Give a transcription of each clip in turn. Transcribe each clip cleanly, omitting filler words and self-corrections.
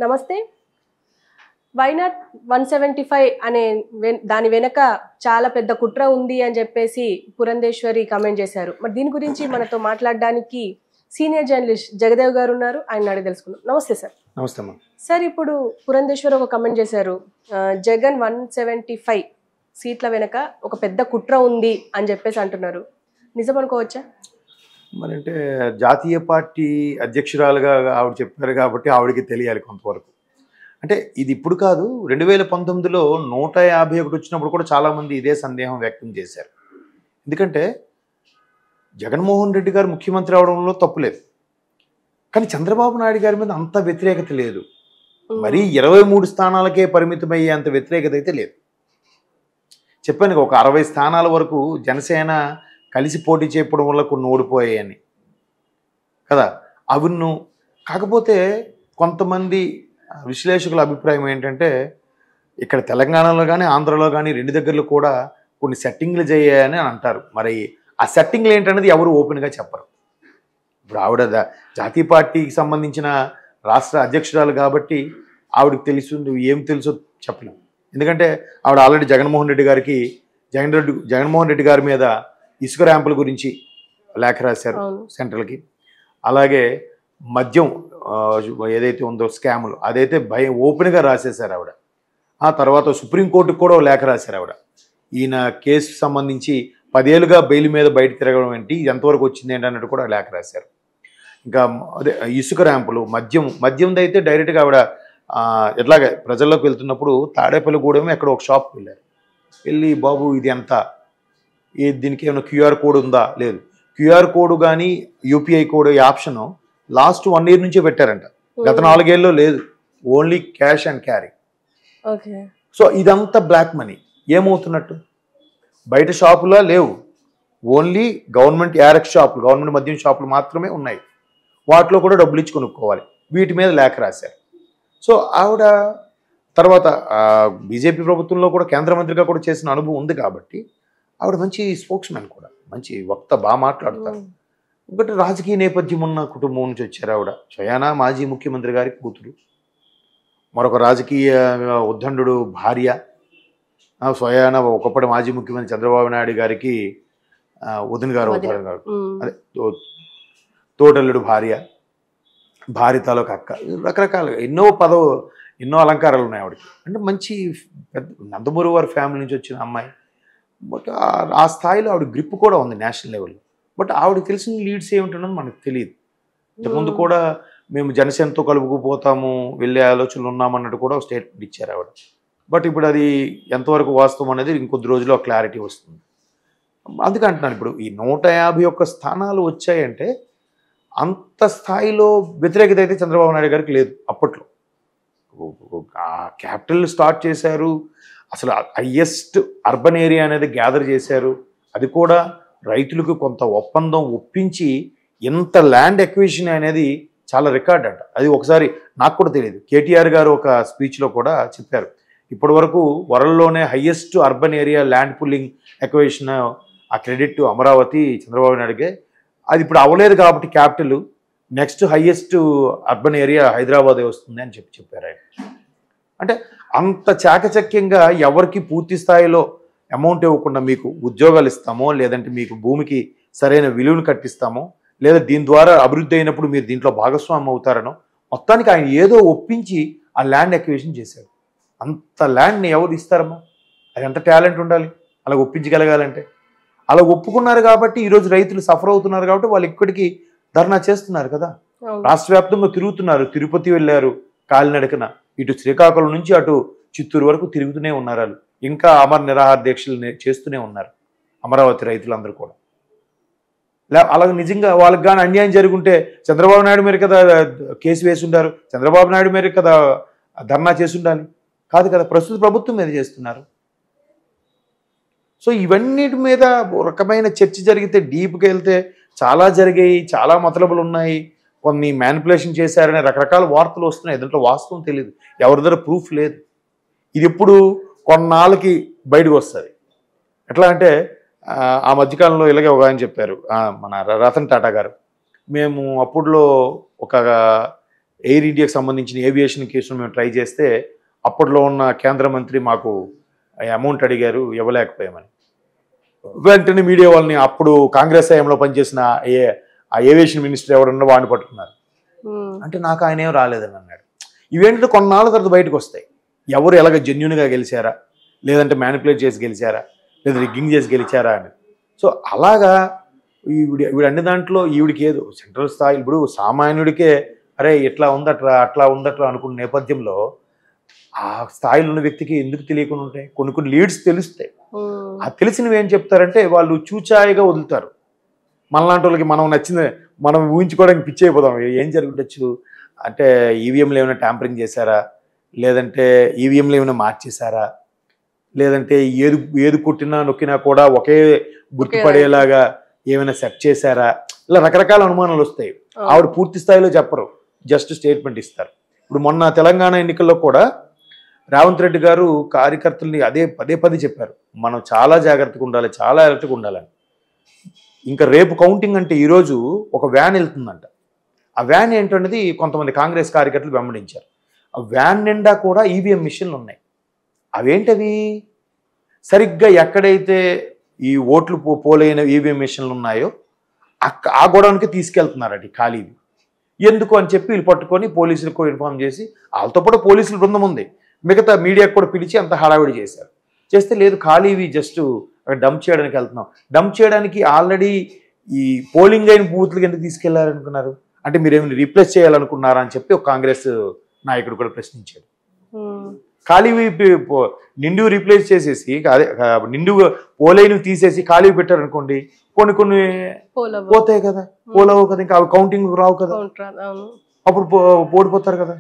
నమస్తే. వైనాట్ 175 అనే దాని వెనక చాలా పెద్ద కుట్ర ఉంది అని చెప్పేసి పురంధేశ్వరి కమెంట్ చేశారు. మరి దీని గురించి మనతో మాట్లాడడానికి సీనియర్ జర్నలిస్ట్ జగదేవ్ గారు ఉన్నారు. ఆయన అడిగి తెలుసుకుందాం. నమస్తే సార్. నమస్తే అమ్మా. సార్, ఇప్పుడు పురంధేశ్వరి ఒక కమెంట్ చేశారు, జగన్ 175 సీట్ల వెనక ఒక పెద్ద కుట్ర ఉంది అని చెప్పేసి అంటున్నారు. నిజం అనుకోవచ్చా? మరి అంటే జాతీయ పార్టీ అధ్యక్షురాలుగా ఆవిడ చెప్పారు కాబట్టి ఆవిడకి తెలియాలి కొంతవరకు. అంటే ఇది ఇప్పుడు కాదు, 2019లో 151 వచ్చినప్పుడు కూడా చాలామంది ఇదే సందేహం వ్యక్తం చేశారు. ఎందుకంటే జగన్మోహన్ రెడ్డి గారు ముఖ్యమంత్రి అవడంలో తప్పులేదు, కానీ చంద్రబాబు నాయుడు గారి మీద అంత వ్యతిరేకత లేదు. మరీ 23 స్థానాలకే పరిమితమయ్యే అంత వ్యతిరేకత అయితే లేదు. చెప్పాను, ఒక 60 స్థానాల వరకు జనసేన కలిసి పోటీ చేయడం వల్ల కొన్ని ఓడిపోయాయని కదా. అవును, కాకపోతే కొంతమంది విశ్లేషకుల అభిప్రాయం ఏంటంటే ఇక్కడ తెలంగాణలో కానీ ఆంధ్రలో కానీ రెండు దగ్గరలో కూడా కొన్ని సెట్టింగ్లు చేయాయని అంటారు. మరి ఆ సెట్టింగ్లు ఏంటనేది ఎవరు ఓపెన్గా చెప్పరు. ఇప్పుడు ఆవిడ జాతీయ పార్టీకి సంబంధించిన రాష్ట్ర అధ్యక్షురాలు కాబట్టి ఆవిడకి తెలుసు, ఏం తెలుసో చెప్పలేము. ఎందుకంటే ఆవిడ ఆల్రెడీ జగన్మోహన్ రెడ్డి గారి మీద ఇసుక ర్యాంపుల గురించి లేఖ రాశారు సెంట్రల్కి. అలాగే మద్యం ఏదైతే ఉందో స్కాములు, అదైతే ఓపెన్గా రాసేశారు ఆవిడ. ఆ తర్వాత సుప్రీంకోర్టుకు కూడా లేఖ రాశారు ఆవిడ. ఈయన కేసు సంబంధించి 10 ఏళ్ళుగా బెయిల్ మీద బయట తిరగడం ఏంటి, ఎంతవరకు వచ్చింది ఏంటి అన్నట్టు కూడా లేఖ రాశారు. ఇంకా అదే ఇసుక ర్యాంపులు, మద్యంది అయితే డైరెక్ట్గా ఆవిడ ఎట్లాగే ప్రజల్లోకి వెళ్తున్నప్పుడు తాడేపల్లిగూడెం ఎక్కడ ఒక షాప్కి వెళ్ళారు. వెళ్ళి బాబు ఇది ఎంత, దీనికి ఏమైనా క్యూఆర్ కోడ్ ఉందా? లేదు. క్యూఆర్ కోడ్ కానీ యూపీఐ కోడ్ ఈ ఆప్షన్ లాస్ట్ 1 year నుంచే పెట్టారంట, గత 4 ఏళ్ళలో లేదు. Only cash and carry. So ఇదంతా బ్లాక్ మనీ. ఏమవుతున్నట్టు బయట షాపులా లేవు, ఓన్లీ గవర్నమెంట్ యారెక్స్ షాపులు, గవర్నమెంట్ మద్యం షాపులు మాత్రమే ఉన్నాయి. వాటిలో కూడా డబ్బులు ఇచ్చి కొనుక్కోవాలి. వీటి మీద లేఖ రాశారు. సో ఆవిడ తర్వాత బీజేపీ ప్రభుత్వంలో కూడా కేంద్ర మంత్రిగా కూడా చేసిన అనుభవం ఉంది కాబట్టి ఆవిడ మంచి స్పోక్స్ మ్యాన్ కూడా, మంచి వక్త, బాగా మాట్లాడతారు. ఒకటి రాజకీయ నేపథ్యం ఉన్న కుటుంబం నుంచి వచ్చారు ఆవిడ. స్వయానా మాజీ ముఖ్యమంత్రి గారి కూతురు, మరొక రాజకీయ ఉద్దండు భార్య, స్వయానా ఒకప్పటి మాజీ ముఖ్యమంత్రి చంద్రబాబు నాయుడు గారికి వదిన గారు అవుతారు గారు, అదే తోటల్లుడు భార్య, భార్య తాలూకు అక్క, రకరకాలుగా ఎన్నో అలంకారాలు ఉన్నాయి ఆవిడకి. అంటే మంచి పెద్ద నందమూరి వారి ఫ్యామిలీ నుంచి వచ్చిన అమ్మాయి. బట్ ఆ స్థాయిలో ఆవిడ గ్రిప్ కూడా ఉంది నేషనల్ లెవెల్లో. బట్ ఆవిడకి తెలిసిన లీడ్స్ ఏమిటన్నది మనకు తెలియదు. ఇంతకుముందు కూడా మేము జనసేనతో కలుపుకుపోతాము, వెళ్ళే ఆలోచనలు ఉన్నామన్నట్టు కూడా స్టేట్మెంట్ ఇచ్చారు ఆవిడ. బట్ ఇప్పుడు అది ఎంతవరకు వాస్తవం అనేది ఇంకొద్ది రోజుల్లో క్లారిటీ వస్తుంది. అందుకే అంటున్నాను, ఇప్పుడు ఈ 151 స్థానాలు వచ్చాయంటే అంత స్థాయిలో వ్యతిరేకత అయితే చంద్రబాబు నాయుడు గారికి లేదు. అప్పట్లో క్యాపిటల్ స్టార్ట్ చేశారు, అసలు హైయెస్ట్ అర్బన్ ఏరియా అనేది గ్యాదర్ చేశారు. అది కూడా రైతులకు కొంత ఒప్పందం ఒప్పించి ఎంత ల్యాండ్ ఎక్విజిషన్ అనేది చాలా రికార్డ్ అంట. అది ఒకసారి నాకు కూడా తెలియదు. కేటీఆర్ గారు ఒక స్పీచ్లో కూడా చెప్పారు, ఇప్పటి వరకు వరల్డ్లోనే highest urban area land pooling acquisition ఆ క్రెడిట్ అమరావతి చంద్రబాబు నాయుడుకే. అది ఇప్పుడు అవ్వలేదు కాబట్టి capital, next highest urban area హైదరాబాదే వస్తుంది అని చెప్పారు ఆయన. అంటే అంత చాకచక్యంగా ఎవరికి పూర్తి స్థాయిలో అమౌంట్ ఇవ్వకుండా మీకు ఉద్యోగాలు ఇస్తామో, లేదంటే మీకు భూమికి సరైన విలువను కట్టిస్తామో, లేదా దీని ద్వారా అభివృద్ధి అయినప్పుడు మీరు దీంట్లో భాగస్వామ్యం అవుతారనో, మొత్తానికి ఆయన ఏదో ఒప్పించి ఆ ల్యాండ్ ఎక్విజిషన్ చేశారు. అంత ల్యాండ్ని ఎవరు ఇస్తారమ్మా? అది ఎంత టాలెంట్ ఉండాలి అలా ఒప్పించగలగాలంటే. అలా ఒప్పుకున్నారు కాబట్టి ఈరోజు రైతులు సఫర్ అవుతున్నారు కాబట్టి వాళ్ళు ఇక్కడికి ధర్నా చేస్తున్నారు కదా. రాష్ట్ర వ్యాప్తంగా తిరుగుతున్నారు. తిరుపతి వెళ్ళారు కాలినడకన, ఇటు శ్రీకాకుళం నుంచి అటు చిత్తూరు వరకు తిరుగుతూనే ఉన్నారు. వాళ్ళు ఇంకా అమర నిరాహార దీక్షలు చేస్తూనే ఉన్నారు అమరావతి రైతులందరూ కూడా. అలాగే నిజంగా వాళ్ళకి కానీ అన్యాయం జరుగుంటే చంద్రబాబు నాయుడు మీద కదా కేసు వేసి ఉండారు, చంద్రబాబు నాయుడు మీద కదా ధర్నా చేసి ఉండాలి. కాదు కదా, ప్రస్తుత ప్రభుత్వం మీద చేస్తున్నారు. సో ఇవన్నిటి మీద రకమైన చర్చ జరిగితే, డీప్కి వెళ్తే చాలా జరిగాయి, చాలా మతలబులు ఉన్నాయి, కొన్ని మ్యానిపులేషన్ చేశారనే రకరకాల వార్తలు వస్తున్నాయి. దాంట్లో వాస్తవం తెలియదు, ఎవరి దగ్గర ప్రూఫ్ లేదు. ఇది ఎప్పుడు కొన్నాళ్ళకి బయటకు వస్తుంది. ఎట్లా అంటే ఆ మధ్యకాలంలో ఇలాగే ఒక ఆయన చెప్పారు, మన రతన్ టాటా గారు, మేము అప్పుడులో ఒక ఎయిర్ ఇండియాకి సంబంధించిన ఏవియేషన్ కేసును మేము ట్రై చేస్తే అప్పట్లో ఉన్న కేంద్ర మంత్రి మాకు అమౌంట్ అడిగారు, ఇవ్వలేకపోయామని. వెంటనే మీడియా వాళ్ళని అప్పుడు కాంగ్రెస్ హయాంలో పనిచేసిన ఆ ఏవియేషన్ మినిస్టర్ ఎవరన్నా వాడిని పట్టుకున్నారు. అంటే నాకు ఆయన ఏం రాలేదని అన్నాడు. ఇవేంటంటే కొన్నాళ్ళ తర్వాత బయటకు వస్తాయి. ఎవరు ఎలాగ జెన్యున్గా గెలిచారా, లేదంటే మ్యానిపులేట్ చేసి గెలిచారా, లేదా రిగ్గింగ్ చేసి గెలిచారా అని. సో అలాగా ఈవిడ అన్ని దాంట్లో ఈవిడికి ఏదో సెంట్రల్ స్థాయి, ఇప్పుడు సామాన్యుడికే అరే ఇట్లా ఉందట్రా అట్లా ఉందట్రా అనుకున్న నేపథ్యంలో ఆ స్థాయిలో ఉన్న వ్యక్తికి ఎందుకు తెలియకుండా ఉంటాయి? కొన్ని కొన్ని లీడ్స్ తెలుస్తాయి. ఆ తెలిసినవి ఏం చెప్తారంటే వాళ్ళు చూచాయిగా వదులుతారు. మనలాంటి వాళ్ళకి మనం నచ్చింది మనం ఊహించుకోవడానికి పిచ్చి అయిపోతాం. ఏం జరుగుండొచ్చు అంటే ఈవీఎంలు ఏమైనా ట్యాంపరింగ్ చేశారా, లేదంటే ఈవీఎంలు ఏమైనా మార్చేశారా, లేదంటే ఏది కొట్టినా నొక్కినా కూడా ఒకే గుర్తుపడేలాగా ఏమైనా సెట్ చేశారా, ఇలా రకరకాల అనుమానాలు వస్తాయి. ఆవిడ పూర్తి స్థాయిలో చెప్పరు, జస్ట్ స్టేట్మెంట్ ఇస్తారు. ఇప్పుడు మొన్న తెలంగాణ ఎన్నికల్లో కూడా రేవంత్ రెడ్డి గారు కార్యకర్తల్ని పదే పదే చెప్పారు, మనం చాలా జాగ్రత్తగా ఉండాలి, చాలా అలర్ట్గా ఉండాలని. ఇంకా రేపు కౌంటింగ్ అంటే ఈరోజు ఒక వ్యాన్ వెళ్తుందంట. ఆ వ్యాన్ ఏంటనేది కొంతమంది కాంగ్రెస్ కార్యకర్తలు వెంబడించారు. ఆ వ్యాన్ నిండా కూడా ఈవీఎం మిషన్లు ఉన్నాయి. అవేంటవి? సరిగ్గా ఎక్కడైతే ఈ ఓట్లు పోలైన ఈవీఎం మిషన్లు ఉన్నాయో ఆ గోడౌన్కి తీసుకెళ్తున్నారట ఖాళీవి. ఎందుకు అని చెప్పి వీళ్ళు పట్టుకొని పోలీసులకు ఇన్ఫార్మ్ చేసి, వాళ్ళతో పాటు పోలీసుల బృందం ఉంది, మిగతా మీడియాకు కూడా పిలిచి అంత హడావిడి చేశారు. చేస్తే లేదు ఖాళీవి జస్ట్ డంప్ చేయడానికి వెళ్తున్నాం. డంప్ చేయడానికి ఆల్రెడీ ఈ పోలింగ్ అయిన బూత్లకి ఎందుకు తీసుకెళ్లారనుకున్నారు? అంటే మీరు ఏమైనా రీప్లేస్ చేయాలనుకున్నారా అని చెప్పి ఒక కాంగ్రెస్ నాయకుడు కూడా ప్రశ్నించాడు. ఖాళీవి నిండు రీప్లేస్ చేసేసి అదే నిండు పోలైనవి తీసేసి ఖాళీవి పెట్టారనుకోండి, కొన్ని పోతాయి కదా, పోలవు కదా, ఇంకా అవి కౌంటింగ్ రావు కదా, అప్పుడు ఓడిపోతారు కదా.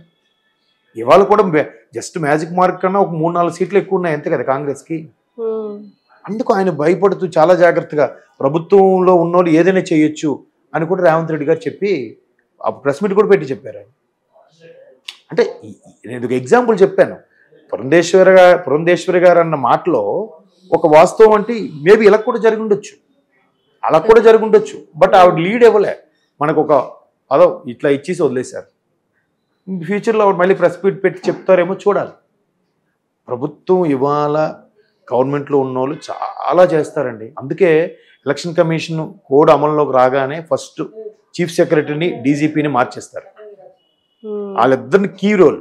ఇవాళ కూడా జస్ట్ మ్యాజిక్ మార్క్ కన్నా ఒక 3-4 సీట్లు ఎక్కువ ఉన్నాయి అంతే కదా కాంగ్రెస్కి. అందుకు ఆయన భయపడుతూ చాలా జాగ్రత్తగా ప్రభుత్వంలో ఉన్నోళ్ళు ఏదైనా చేయొచ్చు అని కూడా రేవంత్ రెడ్డి గారు చెప్పి ప్రెస్ మీట్ కూడా పెట్టి చెప్పారు. అంటే నేను ఒక ఎగ్జాంపుల్ చెప్పాను. పురంధేశ్వరి గారు అన్న మాటలో ఒక వాస్తవం అంటే మేబీ ఇలా కూడా జరిగి ఉండొచ్చు, అలా కూడా జరిగి ఉండొచ్చు. బట్ ఆవిడ లీడ్ ఇవ్వలే, మనకు ఒక అదో ఇట్లా ఇచ్చేసి వదిలేశారు. ఫ్యూచర్లో ఆవిడ మళ్ళీ ప్రెస్ మీట్ పెట్టి చెప్తారేమో చూడాలి. ప్రభుత్వం ఇవాళ గవర్నమెంట్లో ఉన్న వాళ్ళు చాలా చేస్తారండి. అందుకే ఎలక్షన్ కమిషన్ కోడ్ అమల్లోకి రాగానే ఫస్ట్ చీఫ్ సెక్రటరీని డీజీపీని మార్చేస్తారు. వాళ్ళిద్దరిని కీ రోల్,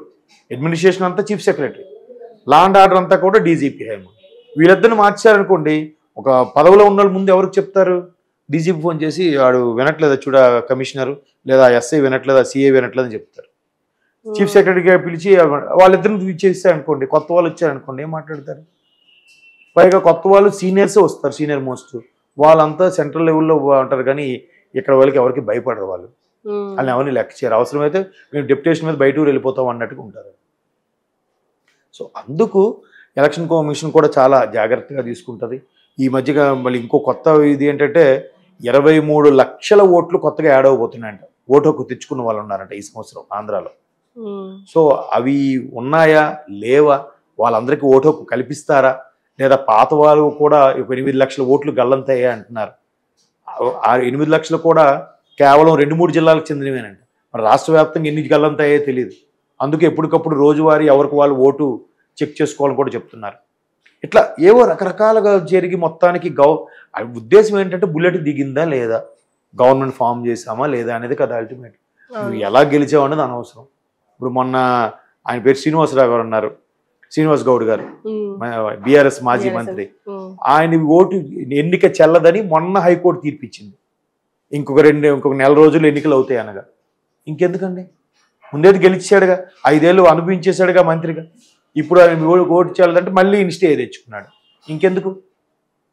అడ్మినిస్ట్రేషన్ అంతా chief secretary, law and order అంతా కూడా డీజీపీ హేమ. వీళ్ళిద్దరిని మార్చారనుకోండి, ఒక పదవిలో ఉన్న వాళ్ళు ముందు ఎవరికి చెప్తారు? డీజీపీ ఫోన్ చేసి వాడు వినట్లేదా చూడ కమిషనరు, లేదా ఎస్ఐ వినట్లేదా, సిఐ వినట్లేదని చెప్తారు. చీఫ్ సెక్రటరీగా పిలిచి వాళ్ళిద్దరిని ఇచ్చేస్తారనుకోండి, కొత్త వాళ్ళు వచ్చారనుకోండి, ఏం మాట్లాడతారు? పైగా కొత్త వాళ్ళు సీనియర్సే వస్తారు, సీనియర్ మోస్ట్, వాళ్ళంతా సెంట్రల్ లెవెల్లో ఉంటారు. కానీ ఇక్కడ వాళ్ళకి ఎవరికి భయపడరు, వాళ్ళు వాళ్ళని ఎవరిని లెక్క చేయరు. అవసరమైతే మేము డెప్యుటేషన్ మీద బయట ఊరు వెళ్ళిపోతాం అన్నట్టుగా ఉంటారు. సో అందుకు ఎలక్షన్ కమిషన్ కూడా చాలా జాగ్రత్తగా తీసుకుంటుంది. ఈ మధ్యగా మళ్ళీ ఇంకో కొత్త ఇది ఏంటంటే 23 లక్షల ఓట్లు కొత్తగా యాడ్ అవబోతున్నాయంట. ఓటు హక్కు తెచ్చుకున్న వాళ్ళు ఉన్నారంట ఈ సంవత్సరం ఆంధ్రాలో. సో అవి ఉన్నాయా లేవా, వాళ్ళందరికీ ఓటు హక్కు కల్పిస్తారా, లేదా పాత వాళ్ళు కూడా 8 లక్షల ఓట్లు గల్లంతయ్యా అంటున్నారు. ఆ 8 లక్షలు కూడా కేవలం 2-3 జిల్లాలకు చెందినవేనంట. మరి రాష్ట్ర వ్యాప్తంగా ఎన్ని గల్లంతయ్యో తెలియదు. అందుకే ఎప్పటికప్పుడు రోజువారీ ఎవరికి వాళ్ళు ఓటు చెక్ చేసుకోవాలని కూడా చెప్తున్నారు. ఇట్లా ఏవో రకరకాలుగా జరిగి మొత్తానికి ఉద్దేశం ఏంటంటే బుల్లెట్ దిగిందా లేదా, గవర్నమెంట్ ఫామ్ చేసామా లేదా అనేది కదా అల్టిమేట్. నువ్వు ఎలా గెలిచావు అనేది అనవసరం. ఇప్పుడు మొన్న ఆయన పేరు శ్రీనివాసరావు గారు ఉన్నారు, శ్రీనివాస్ గౌడ్ గారు, బీఆర్ఎస్ మాజీ మంత్రి. ఆయన ఓటు ఎన్నిక చెల్లదని మొన్న హైకోర్టు తీర్పిచ్చింది. ఇంకొక నెల రోజులు ఎన్నికలు అవుతాయి అనగా. ఇంకెందుకండి, ముందేది గెలిచాడుగా, 5 ఏళ్ళు అనుభవించేశాడుగా మంత్రిగా. ఇప్పుడు ఆయన ఓటు చెల్లదంటే మళ్ళీ ఇన్స్టే తెచ్చుకున్నాడు. ఇంకెందుకు?